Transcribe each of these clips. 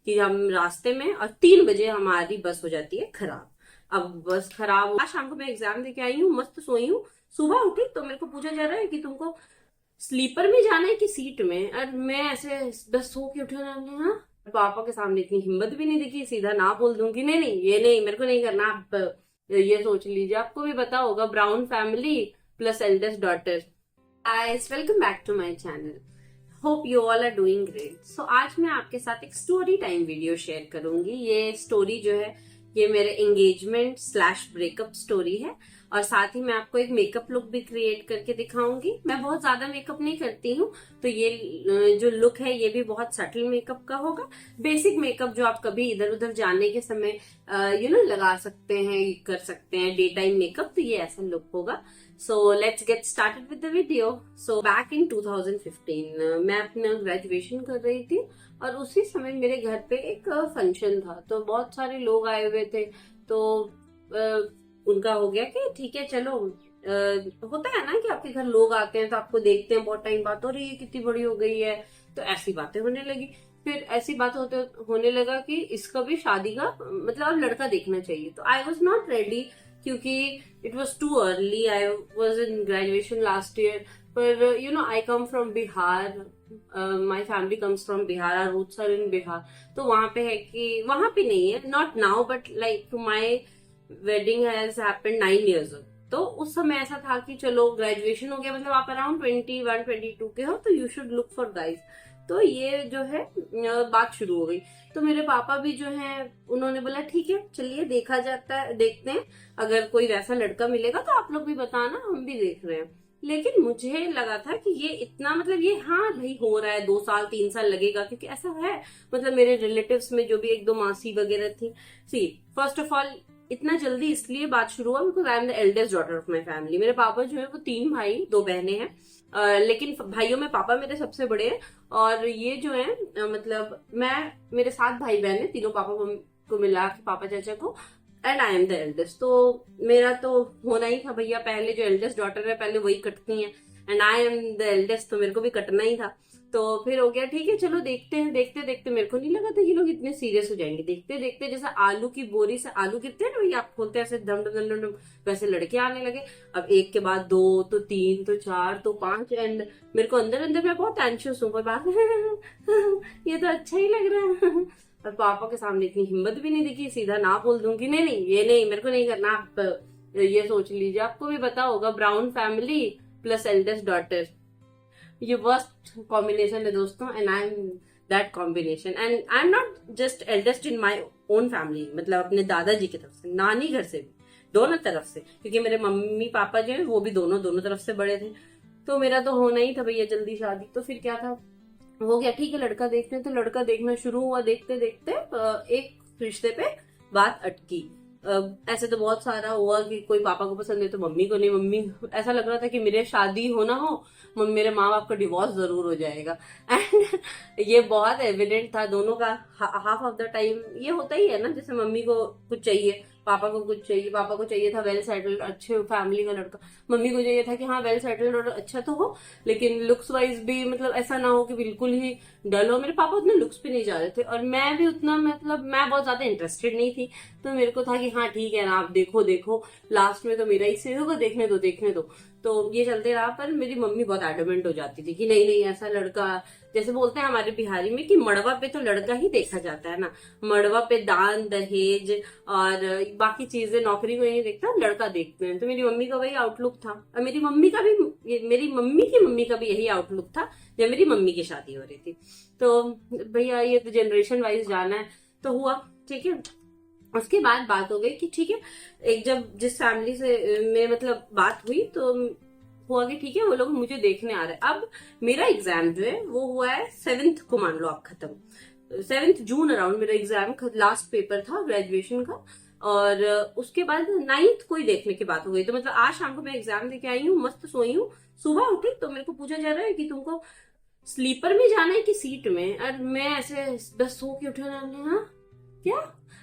कि हम रास्ते में और 3 बजे हमारी बस हो जाती है खराब। अब बस खराब, आज शाम को मैं एग्जाम देके आई हूँ, मस्त सोई हूँ। सुबह उठी तो मेरे को पूछा जा रहा है कि तुमको स्लीपर में जाना है कि सीट में। और मैं ऐसे बस सो के उठे ना, हाँ। पापा के सामने इतनी हिम्मत भी नहीं दिखी, सीधा ना बोल दूंगी नहीं नहीं ये नहीं, मेरे को नहीं करना। आप ये सोच लीजिए, आपको भी पता होगा, Brown family plus eldest daughter. Guys, welcome back to my channel. Hope you all are doing great. So आज मैं आपके साथ एक स्टोरी टाइम वीडियो शेयर करूंगी। ये स्टोरी जो है, ये मेरे एंगेजमेंट स्लैश ब्रेकअप स्टोरी है। और साथ ही मैं आपको एक मेकअप लुक भी क्रिएट करके दिखाऊंगी। मैं बहुत ज्यादा मेकअप नहीं करती हूँ, तो ये जो लुक है ये भी बहुत सटल मेकअप का होगा। बेसिक मेकअप जो आप कभी इधर उधर जाने के समय लगा सकते हैं, कर सकते हैं डे टाइम मेकअप, तो ये ऐसा लुक होगा। So let's get started with the video. So back in 2015 मैं अपना ग्रेजुएशन कर रही थी और उसी समय मेरे घर पे एक फंक्शन था, तो बहुत सारे लोग आए हुए थे। तो उनका हो गया कि ठीक है चलो, होता है ना कि आपके घर लोग आते हैं तो आपको देखते हैं बहुत टाइम बाद, और ये कितनी बड़ी हो गई है, तो ऐसी बातें होने लगी। फिर ऐसी बात होने लगा कि इसका भी शादी का मतलब अब लड़का देखना चाहिए। तो आई वॉज नॉट रेडी, क्योंकि it was too early. I was in graduation last year. पर I come from Bihar, my family comes from Bihar, our roots are in Bihar. तो वहां पे है कि वहां पे नहीं है, not now, but like my wedding has happened 9 years ago। तो उस समय ऐसा था कि चलो ग्रेजुएशन हो गया, मतलब आप अराउंड 21-22 के हो, तो you should look for guys. तो ये जो है बात शुरू हो गई। तो मेरे पापा भी जो है, उन्होंने बोला ठीक है चलिए देखा जाता है, देखते हैं, अगर कोई वैसा लड़का मिलेगा तो आप लोग भी बताना, हम भी देख रहे हैं। लेकिन मुझे लगा था कि ये इतना मतलब ये हाँ भाई हो रहा है, 2 साल 3 साल लगेगा, क्योंकि ऐसा है। मतलब मेरे रिलेटिव्स में जो भी 1-2 मासी वगैरह थी, सी फर्स्ट ऑफ ऑल इतना जल्दी इसलिए बात शुरू हुआ because I am the eldest daughter of my family. मेरे पापा जो है वो 3 भाई 2 बहनें हैं, लेकिन भाइयों में पापा मेरे सबसे बड़े हैं। और ये जो है मतलब मैं, मेरे 7 भाई बहन है, तीनों पापा को मिला के, पापा चाचा को, and I am the eldest. तो मेरा तो होना ही था भैया, पहले जो एल्डेस्ट डॉटर है पहले वही कटती है, and I am the eldest, तो मेरे को भी कटना ही था। तो फिर हो गया ठीक है चलो देखते हैं। देखते देखते मेरे को नहीं लगा था ये लोग इतने सीरियस हो जाएंगे। देखते देखते जैसे आलू की बोरी से आलू गिरते हैं ना, वही आप खोलते हैं ऐसे धम धम धम धम, वैसे लड़के आने लगे। अब एक के बाद 2, तो 3, तो 4, तो 5, एंड मेरे को अंदर अंदर मैं बहुत एंशियस हूँ, पर बात ये तो अच्छा ही लग रहा है। और पापा के सामने इतनी हिम्मत भी नहीं दिखी, सीधा ना बोल दूंगी नहीं नहीं ये नहीं, मेरे को नहीं करना। आप ये सोच लीजिए, आपको भी पता होगा, Brown family plus eldest daughter, ये वर्स्ट कॉम्बिनेशन है दोस्तों। And I M that combination, and I am not just eldest in my own family, मतलब अपने दादाजी की तरफ से, नानी घर से भी, दोनों तरफ से, क्योंकि मेरे मम्मी पापा जो है वो भी दोनों दोनों तरफ से बड़े थे। तो मेरा तो होना ही था भैया जल्दी शादी। तो फिर क्या था, हो गया ठीक है लड़का देखते हैं। तो लड़का देखना शुरू हुआ, देखते देखते एक रिश्ते पे बात अटकी। ऐसे तो बहुत सारा हुआ कि कोई पापा को पसंद है तो मम्मी को नहीं, मम्मी, ऐसा लग रहा था कि मेरे शादी होना हो, मेरे माँ बाप का डिवोर्स जरूर हो जाएगा। एंड ये बहुत एविडेंट था दोनों का। हाफ ऑफ द टाइम ये होता ही है ना, जैसे मम्मी को कुछ चाहिए, पापा को कुछ चाहिए। पापा को चाहिए था वेल सेटल्ड अच्छे फैमिली का लड़का, मम्मी को चाहिए था कि हाँ वेल सेटल्ड और अच्छा तो हो, लेकिन लुक्स वाइज भी मतलब ऐसा ना हो कि बिल्कुल ही डल हो। मेरे पापा उतने लुक्स पे नहीं जा रहे थे, और मैं भी उतना, मतलब मैं बहुत ज्यादा इंटरेस्टेड नहीं थी। तो मेरे को था कि हाँ ठीक है ना, आप देखो देखो, लास्ट में तो मेरा ही से होगा, देखने दो देखने दो। तो ये चलते रहा। पर मेरी मम्मी बहुत एडमेंट हो जाती थी कि नहीं नहीं ऐसा लड़का, जैसे बोलते हैं हमारे बिहारी में कि मड़वा पे तो लड़का ही देखा जाता है ना, मड़वा पे दान दहेज और बाकी चीजें, नौकरी को नहीं देखता, लड़का देखते हैं। तो मेरी मम्मी का वही आउटलुक था, और मेरी मम्मी का भी, मेरी मम्मी की मम्मी का भी यही आउटलुक था जब मेरी मम्मी की शादी हो रही थी। तो भैया ये तो जनरेशन वाइज जाना है, तो हुआ ठीक है। उसके बाद बात हो गई कि ठीक है, एक जब जिस फैमिली से में मतलब बात हुई, तो हुआ कि ठीक है वो लोग मुझे देखने आ रहे हैं। अब मेरा एग्जाम जो है वो हुआ है 7th को, मान लो आप खत्म, 7th जून अराउंड मेरा एग्जाम लास्ट पेपर था ग्रेजुएशन का। और उसके बाद 9th को ही देखने की बात हो गई। तो मतलब आज शाम को मैं एग्जाम देके आई हूँ, मस्त सोई हूँ। सुबह उठी तो मेरे को पूछा जा रहा है कि तुमको स्लीपर में जाना है कि सीट में। और मैं ऐसे बस सो के उठे ना, हाँ क्या,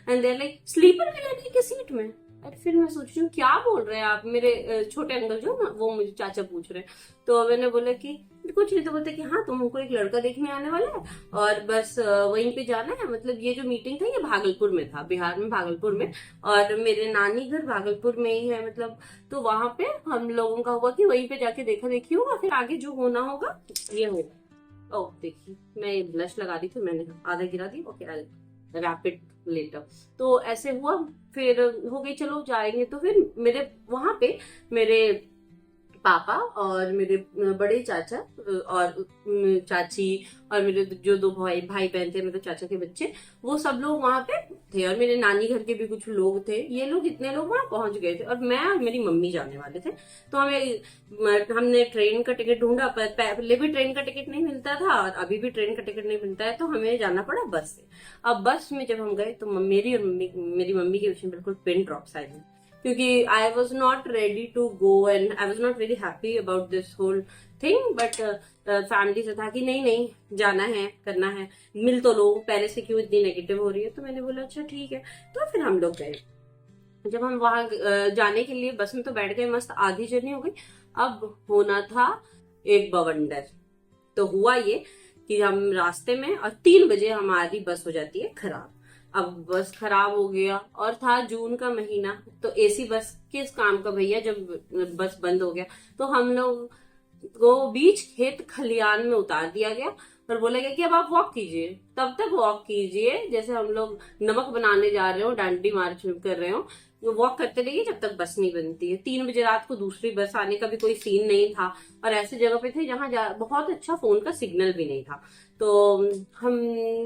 एंड देयर लाइक स्लीपर में जाना है कि सीट में। और फिर मैं सोच रही हूँ क्या बोल रहे हैं आप, मेरे छोटे अंकल जो ना वो मुझे चाचा पूछ रहे हैं। तो मैंने बोला कि कुछ नहीं। तो बोलते कि हाँ तुम हमको एक लड़का देखने आने वाला है और बस वहीं पे जाना है। मतलब ये जो मीटिंग था ये भागलपुर में था, बिहार में भागलपुर में, और मेरे नानी घर भागलपुर में ही है मतलब। तो वहां पे हम लोगों का हुआ कि वहीं पे जाके देखा देखी होगा, फिर आगे जो होना होगा ये होगा। ओह देखिए मैं ब्लश लगा दी थी, मैंने आधा गिरा दी। Okay rapid letter. तो ऐसे हुआ, फिर हो गई चलो जाएंगे। तो फिर मेरे वहां पे मेरे पापा और मेरे बड़े चाचा और चाची और मेरे जो दो भाई भाई बहन थे, मेरे चाचा के बच्चे, वो सब लोग वहां पे थे। और मेरे नानी घर के भी कुछ लोग थे। ये लोग इतने लोग वहां पहुंच गए थे और मैं और मेरी मम्मी जाने वाले थे। तो हमने ट्रेन का टिकट ढूंढा, पर पहले भी ट्रेन का टिकट नहीं मिलता था और अभी भी ट्रेन का टिकट नहीं मिलता है, तो हमें जाना पड़ा बस से। अब बस में जब हम गए तो मेरी मम्मी के बीच में बिल्कुल पिन ड्रॉप साइलेंस, क्योंकि I was not ready to go and I was not very happy about this whole thing. But family से था कि नहीं नहीं जाना है, करना है, मिल तो लो, पहले से क्यों इतनी नेगेटिव हो रही है। तो मैंने बोला अच्छा ठीक है। तो फिर हम लोग गए। जब हम वहां जाने के लिए बस में तो बैठ गए, मस्त आधी जर्नी हो गई। अब होना था एक बवंडर। तो हुआ ये कि हम रास्ते में, और 3 बजे हमारी बस हो जाती है खराब। अब बस खराब हो गया और था जून का महीना, तो एसी बस किस काम का भैया जब बस बंद हो गया। तो हम लोग को बीच खेत खलियान में उतार दिया गया और बोला गया कि अब आप वॉक कीजिए, तब तक वॉक कीजिए जैसे हम लोग नमक बनाने जा रहे हो, डांडी मार्च कर रहे हो, वॉक करते रहिए जब तक बस नहीं बनती है। 3 बजे रात को दूसरी बस आने का भी कोई सीन नहीं था, और ऐसे जगह पे थे जहां बहुत अच्छा फोन का सिग्नल भी नहीं था। तो हम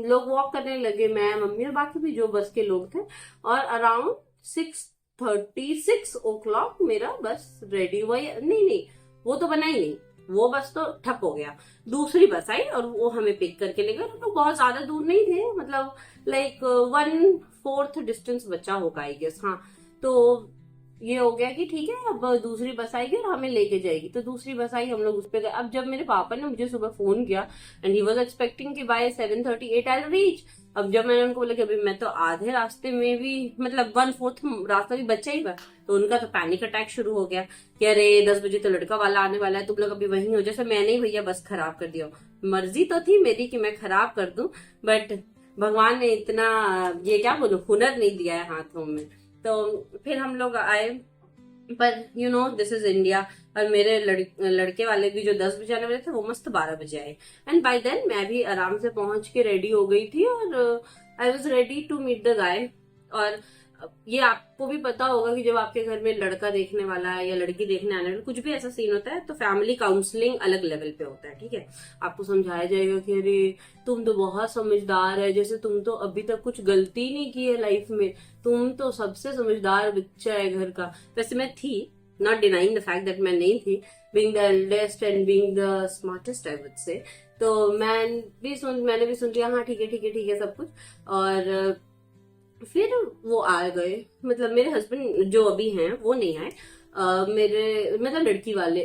लोग वॉक करने लगे, मैं मम्मी और बाकी भी जो बस के लोग थे। और अराउंड 6:36 मेरा बस रेडी हुआ। नहीं नहीं वो तो बना ही नहीं, वो बस तो ठप हो गया। दूसरी बस आई और वो हमें पिक करके ले गए। तो बहुत ज्यादा दूर नहीं थे, मतलब लाइक 1/4 डिस्टेंस बचा होगा आई गेस। हाँ तो ये हो गया कि ठीक है अब दूसरी बस आएगी और हमें लेके जाएगी। तो दूसरी बस आई, हम लोग उस पर गए। अब जब मेरे पापा ने मुझे सुबह फोन किया एंड ही वाज एक्सपेक्टिंग कि बाय 7:38 आई रीच। अब जब मैंने उनको बोला कि अभी मैं तो आधे रास्ते में भी, मतलब 1/4 रास्ता भी बचा ही बा, तो उनका तो पैनिक अटैक शुरू हो गया कि अरे 10 बजे तो लड़का वाला आने वाला है, तुम लोग अभी वहीं हो। जैसे मैंने ही भैया बस खराब कर दिया। मर्जी तो थी मेरी कि मैं खराब कर दूं, बट भगवान ने इतना, ये क्या बोलूं, हुनर नहीं दिया है हाथों में। तो फिर हम लोग आए, पर you know this is India. और मेरे लड़के वाले भी जो 10 बजे आने वाले थे वो मस्त 12 बजे आए। एंड बाय देन मैं भी आराम से पहुंच के रेडी हो गई थी और I was ready to meet the guy. और ये आपको भी पता होगा कि जब आपके घर में लड़का देखने वाला है या लड़की देखने आने वाला, कुछ भी ऐसा सीन होता है तो फैमिली काउंसलिंग अलग लेवल पे होता है। ठीक है, आपको समझाया जाएगा कि अरे तुम तो बहुत समझदार है, जैसे तुम तो अभी तक कुछ गलती नहीं की है लाइफ में, तुम तो सबसे समझदार बच्चा है घर का। वैसे मैं थी, not denying the fact that मैं नहीं थी, being the eldest and being the smartest I would say. तो मैंने भी सुन लिया, हाँ ठीक है ठीक है ठीक है सब कुछ। और फिर वो आ गए, मतलब मेरे हस्बैंड जो अभी हैं वो नहीं आए। मेरे मतलब लड़की वाली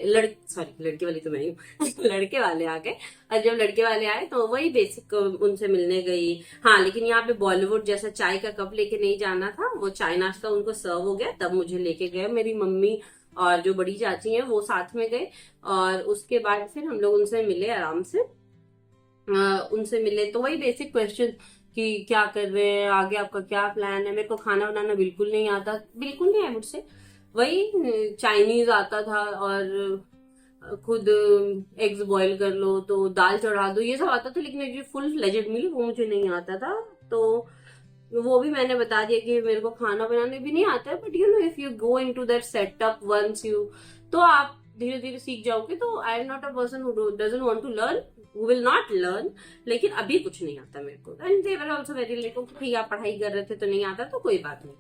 तो मैं ही हूँ लड़के वाले आ गए। और जब लड़के वाले आए तो वही बेसिक उनसे मिलने गई। हाँ लेकिन यहाँ पे बॉलीवुड जैसा चाय का कप लेके नहीं जाना था, वो चाय नाश्ता उनको सर्व हो गया तब मुझे लेके गए। मेरी मम्मी और जो बड़ी चाची हैं वो साथ में गए। और उसके बाद फिर हम लोग उनसे मिले आराम से। उनसे मिले तो वही बेसिक क्वेश्चन कि क्या कर रहे हैं, आगे आपका क्या प्लान है। मेरे को खाना बनाना बिल्कुल नहीं आता, बिल्कुल नहीं है मुझसे। वही चाइनीज आता था और खुद एग्स बॉईल कर लो तो दाल चढ़ा दो, ये सब आता था। लेकिन जो फुल फ्लेजेड मील वो मुझे नहीं आता था। तो वो भी मैंने बता दिया कि मेरे को खाना बनाने भी नहीं आता है, but you know if you go into that setup once you, तो आप धीरे धीरे सीख जाओगे। तो I am not a person who doesn't want to learn, who will not learn। लेकिन अभी कुछ नहीं आता मेरे को। And they were also very like ठीक आप पढ़ाई कर रहे थे तो नहीं आता तो कोई बात नहीं,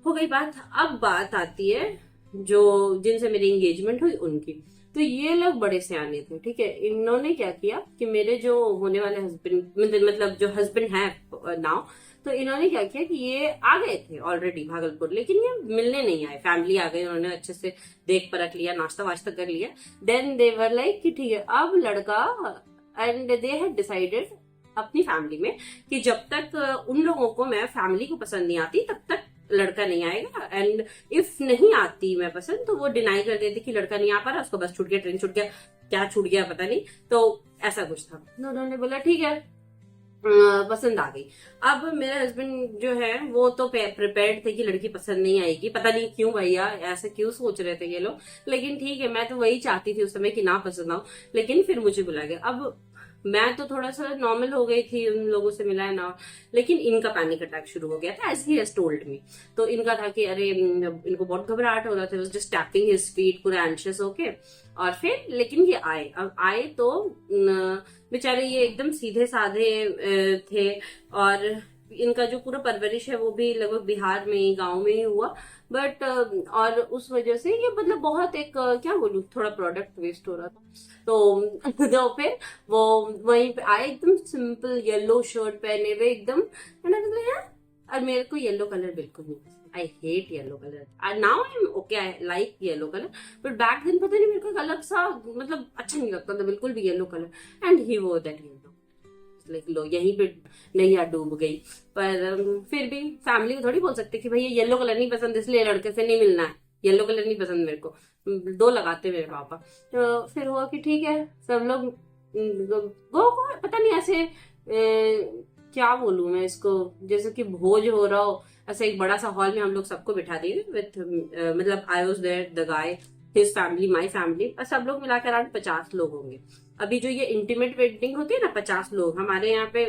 हो गई बात। अब बात आती है जो जिनसे मेरी एंगेजमेंट हुई उनकी। तो ये लोग बड़े सियाने थे। ठीक है, इन्होंने क्या किया कि मेरे जो होने वाले हस्बैंड, मतलब जो हस्बैंड है नाउ, तो इन्होंने क्या किया कि ये आ गए थे ऑलरेडी भागलपुर, लेकिन ये मिलने नहीं आए। फैमिली आ गई, उन्होंने अच्छे से देख परख लिया, नाश्ता वाश्ता कर लिया। देन दे वर लाइक कि ठीक है अब लड़का, एंड दे हैड डिसाइडेड अपनी फैमिली में कि जब तक उन लोगों को मैं फैमिली को पसंद नहीं आती तब तक लड़का नहीं आएगा, एंड इफ नहीं आती मैं पसंद तो वो डिनाई कर देती कि लड़का नहीं आ पा रहा, उसको बस छूट गया, ट्रेन छूट गया, क्या छूट गया पता नहीं, तो ऐसा कुछ था। तो उन्होंने बोला ठीक है, पसंद आ गई। अब मेरे हस्बैंड जो है वो तो प्रिपेयर्ड थे कि लड़की पसंद नहीं आएगी, पता नहीं क्यों भैया ऐसे क्यों सोच रहे थे ये लोग, लेकिन ठीक है, मैं तो वही चाहती थी उस समय कि ना पसंद आओ, लेकिन फिर मुझे बुला गया। अब मैं तो थोड़ा सा नॉर्मल हो गई थी, उन लोगों से मिला है ना, लेकिन इनका पैनिक अटैक शुरू हो गया था, as he has told me. तो इनका था कि अरे इनको बहुत घबराहट हो रहा था, जस्ट टैपिंग हिज फीट, पूरा एंशियस होके। और फिर लेकिन ये आए, अब आए तो बेचारे ये एकदम सीधे साधे थे, और इनका जो पूरा परवरिश है वो भी लगभग बिहार में ही, गांव में ही हुआ। बट और उस वजह से ये मतलब बहुत एक क्या बोलूं, थोड़ा प्रोडक्ट वेस्ट हो रहा था। तो फिर वो वहीं पे आए, एकदम सिंपल येलो शर्ट पहने हुए एकदम, और मेरे को येलो कलर बिल्कुल नहीं पसंद, I hate yellow colour. Now I am okay, I like yellow colour, but back दिन पता नहीं मेरे को एक अलग सा मतलब अच्छा नहीं लगता था बिल्कुल भी येलो कलर, एंड ही वो दैट येलो, लाइक लो यहीं पे नैया डूब गई। पर फिर भी फैमिली को थोड़ी बोल सकते कि भाई ये येलो कलर नहीं पसंद इसलिए लड़के से नहीं मिलना है, येलो कलर नहीं पसंद मेरे को, दो लगाते मेरे पापा। तो फिर हुआ कि ठीक है, सब लोग वो पता नहीं ऐसे क्या बोलूं मैं इसको, जैसे कि भोज हो रहा हो, ऐसे एक बड़ा सा हॉल में हम लोग सबको बिठा दिए विथ मतलब I was there, the guy, his family, my family, और सब लोग मिलाकर अराउंड 50 लोग होंगे। अभी जो ये इंटीमेट वेडिंग होती है ना, 50 लोग, हमारे यहाँ पे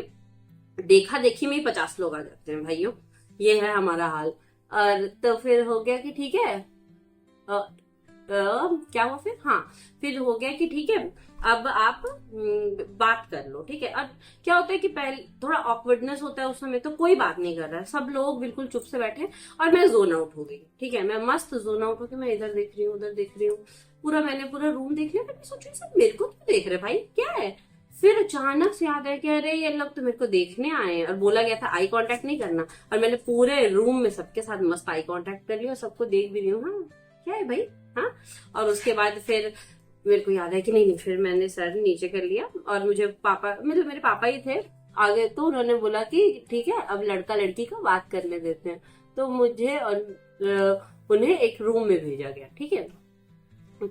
देखा देखी में ही 50 लोग आ जाते हैं भाइयों, ये है हमारा हाल। और तो फिर हो गया कि ठीक है, क्या हुआ फिर, हाँ फिर हो गया कि ठीक है अब आप बात कर लो, ठीक है। अब क्या होता है कि पहले थोड़ा ऑकवर्डनेस होता है उस समय, तो कोई बात नहीं कर रहा है, सब लोग बिल्कुल चुप से बैठे, और मैं जोन आउट हो गई, ठीक है, मैं मस्त जोन आउट होकर मैं इधर देख रही हूँ, उधर देख रही हूँ, मैंने पूरा रूम देख लिया। मैं सोच रही सब मेरे को क्यों देख रहे भाई, क्या है। फिर अचानक से याद है कि अरे ये लोग तो मेरे को देखने आए हैं, और बोला गया था आई कांटेक्ट नहीं करना, और मैंने पूरे रूम में सबके साथ मस्त आई कांटेक्ट कर लिया, सबको देख भी रही हूँ, हाँ क्या है भाई, हाँ। और उसके बाद फिर मेरे को याद है कि नहीं, फिर मैंने सर नीचे कर लिया, और मुझे पापा, मतलब मेरे पापा ही थे आगे, तो उन्होंने बोला कि ठीक है अब लड़का लड़की का बात करने देते हैं। तो मुझे और उन्हें एक रूम में भेजा गया, ठीक है।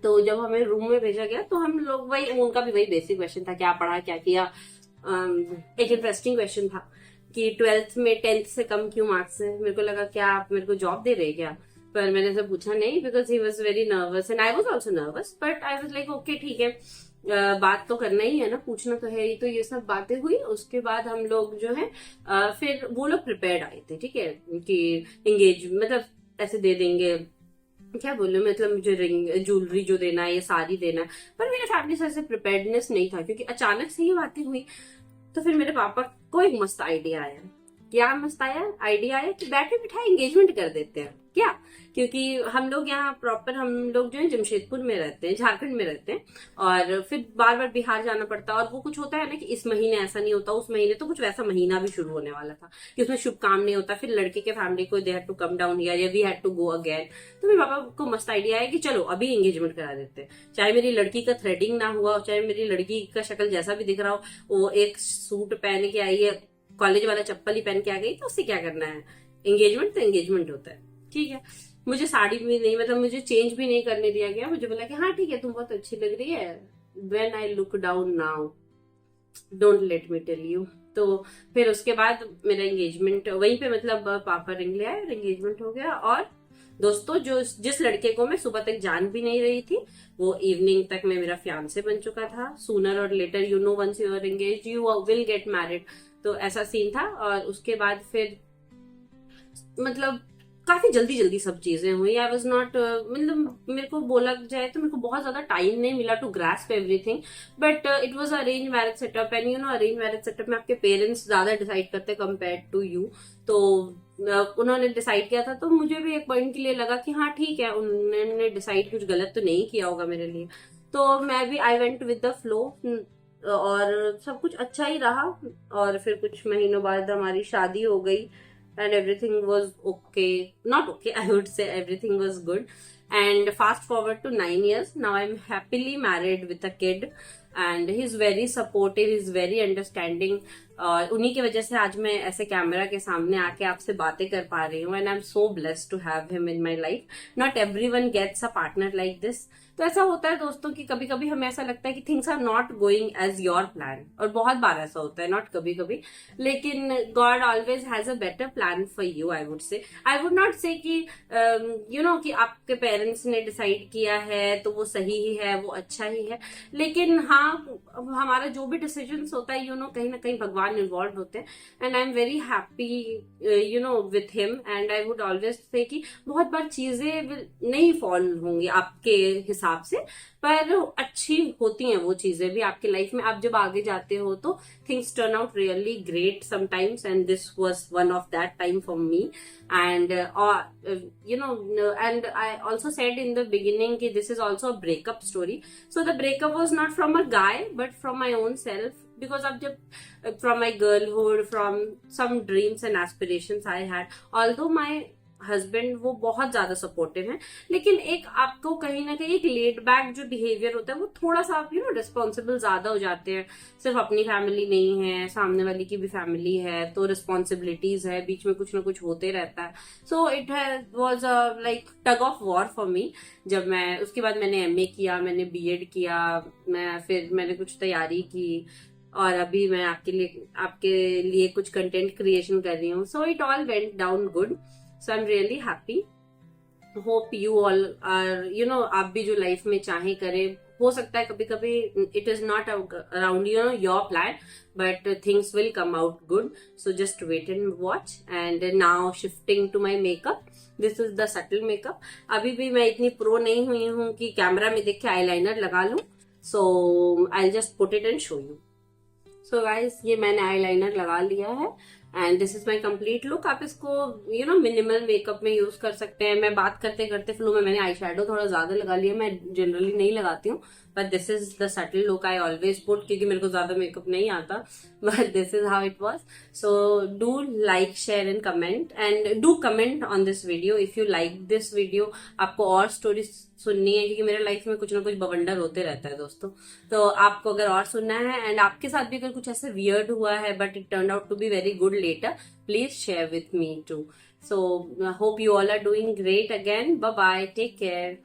तो जब हमें रूम में भेजा गया तो हम लोग वही, उनका भी वही बेसिक क्वेश्चन था, क्या पढ़ा क्या किया। एक इंटरेस्टिंग क्वेश्चन था कि 12th में 10th से कम क्यों मार्क्स है। मेरे को लगा क्या आप मेरे को जॉब दे रहे क्या, पर मैंने सब पूछा नहीं, because he was very nervous and I was also nervous, but I was like okay ठीक है, बात तो करना ही है ना, पूछना तो है ही। तो ये सब बातें हुई, उसके बाद हम लोग जो है फिर वो लोग प्रिपेयर्ड आए थे, ठीक है, कि एंगेज मतलब ऐसे दे देंगे, क्या बोलूं, मतलब मुझे रिंग ज्वेलरी जो देना है, ये सारी देना है, पर मेरे फैमिली से ऐसे प्रिपेयर्डनेस नहीं था, क्योंकि अचानक से ये बातें हुई। तो फिर मेरे पापा को एक मस्त आइडिया आया, क्या मस्त आइडिया आया कि बैठे बिठाए एंगेजमेंट कर देते हैं क्या, क्योंकि हम लोग यहाँ प्रॉपर, हम लोग जो है जमशेदपुर में रहते हैं, झारखंड में रहते हैं, और फिर बार बार बिहार जाना पड़ता है। और वो कुछ होता है ना कि इस महीने ऐसा नहीं होता, उस महीने तो कुछ वैसा महीना भी शुरू होने वाला था कि उसमें शुभ काम नहीं होता, फिर लड़के के फैमिली को they had to come down here, या we had to go again. तो मेरे पापा को मस्त आइडिया है कि चलो अभी एंगेजमेंट करा देते हैं, चाहे मेरी लड़की का थ्रेडिंग ना हुआ, चाहे मेरी लड़की का शक्ल जैसा भी दिख रहा हो, वो एक सूट पहन के आई है, कॉलेज वाला चप्पल ही पहन के आ गई, तो उससे क्या करना है, एंगेजमेंट तो एंगेजमेंट होता है, ठीक है। मुझे साड़ी भी नहीं, मतलब मुझे चेंज भी नहीं करने दिया गया, मुझे बोला कि हाँ ठीक है तुम बहुत अच्छी लग रही है, when I look down now don't let me tell you. तो फिर उसके बाद मेरा एंगेजमेंट वहीं पे, मतलब पापा रिंग ले आए और एंगेजमेंट हो गया। और दोस्तों जो जिस लड़के को मैं सुबह तक जान भी नहीं रही थी, वो इवनिंग तक में मेरा फियांसे बन चुका था। Sooner or later, you know, once you are engaged you will get married, तो ऐसा सीन था। और उसके बाद फिर मतलब काफी जल्दी जल्दी सब चीजें हुई। आई वॉज नॉट, मतलब मेरे को बोला जाए तो मेरे को बहुत ज्यादा टाइम नहीं मिला to grasp everything, but it was arrange marriage setup, and you know arrange marriage setup में आपके पेरेंट्स ज्यादा डिसाइड करते कंपेयर टू यू। तो उन्होंने डिसाइड किया था, तो मुझे भी एक पॉइंट के लिए लगा कि हाँ ठीक है, उन्होंने डिसाइड कुछ गलत तो नहीं किया होगा मेरे लिए। तो मैं भी I went with the flow, और सब कुछ अच्छा ही रहा। और फिर कुछ महीनों बाद हमारी शादी हो गई, and everything was okay, not okay, I would say everything was good. And fast forward to 9 years, now I'm happily married with a kid. And he is very supportive, he is very understanding. और उन्हीं की वजह से आज मैं ऐसे camera के सामने आके आपसे बातें कर पा रही हूँ, and I am so blessed to have him in my life. Not everyone gets a partner like this. तो ऐसा होता है दोस्तों कि कभी कभी हमें ऐसा लगता है कि things are not going as your plan, और बहुत बार ऐसा होता है, नॉट कभी कभी, लेकिन God always has a better plan for you. I would say, I would not से कि यू नो कि आपके पेरेंट्स ने डिसाइड किया है तो वो सही ही है, वो अच्छा ही है, लेकिन हाँ हमारा जो भी डिसीजन होता है, यू नो, कहीं ना कहीं भगवान इन्वॉल्व होते हैं। And I am very happy you know with him, and I would always say कि बहुत बार चीजें नहीं फॉल होंगी आपके हिसाब से, पर अच्छी होती हैं वो चीजें भी आपकी लाइफ में। आप जब आगे जाते हो तो things turn out really great sometimes, and this was one of that time for me. And you know, and I also said in the beginning that this is also a breakup story. So the breakup was not from a guy but from my own self, because of the from my girlhood, from some dreams and aspirations I had. Although my husband वो बहुत ज्यादा supportive है, लेकिन एक आपको कहीं ना कहीं एक लेड बैक जो बिहेवियर होता है वो थोड़ा सा आप यू नो रिस्पॉन्सिबल ज्यादा हो जाते हैं। सिर्फ अपनी फैमिली नहीं है, सामने वाले की भी फैमिली है, तो रिस्पॉन्सिबिलिटीज है, बीच में कुछ ना कुछ होते रहता है। So it was like tug of war for me. जब मैं उसके बाद मैंने एमए किया, मैंने बीएड किया, फिर मैंने कुछ तैयारी की, और अभी मैं आपके लिए कुछ कंटेंट क्रिएशन कर रही हूँ। So it all went down good, so I am really happy. Hope you all are you know, आप भी जो लाइफ में चाहे करें। हो सकता है कभी कभी it is not around you know your plan, but things will come out good. So just wait and watch. And now shifting to my makeup, this is the subtle makeup. अभी भी मैं इतनी प्रो नहीं हुई हूँ कि camera में देख के आईलाइनर लगा लूं। So I just put it and show you. So guys, ये मैंने आईलाइनर लगा लिया है, and this is my complete look. आप इसको यू नो मिनिमल मेकअप में यूज कर सकते हैं। मैं बात करते करते फ्लो में मैंने आई शेडो थोड़ा ज्यादा लगा लिया, मैं जनरली नहीं लगाती हूँ, but this is the subtle look I always put, क्योंकि मेरे को ज्यादा मेकअप नहीं आता, but this is how it was. So do like, share and comment, and do comment on this video if you like this video. आपको और story सुननी है, क्योंकि मेरे लाइफ में कुछ ना कुछ बवंडर होते रहता है दोस्तों। तो आपको अगर और सुनना है, एंड आपके साथ भी अगर कुछ ऐसे वियर्ड हुआ है but it turn out to be very good later, please share with me too. So hope you all are doing great again. Bye bye, take care.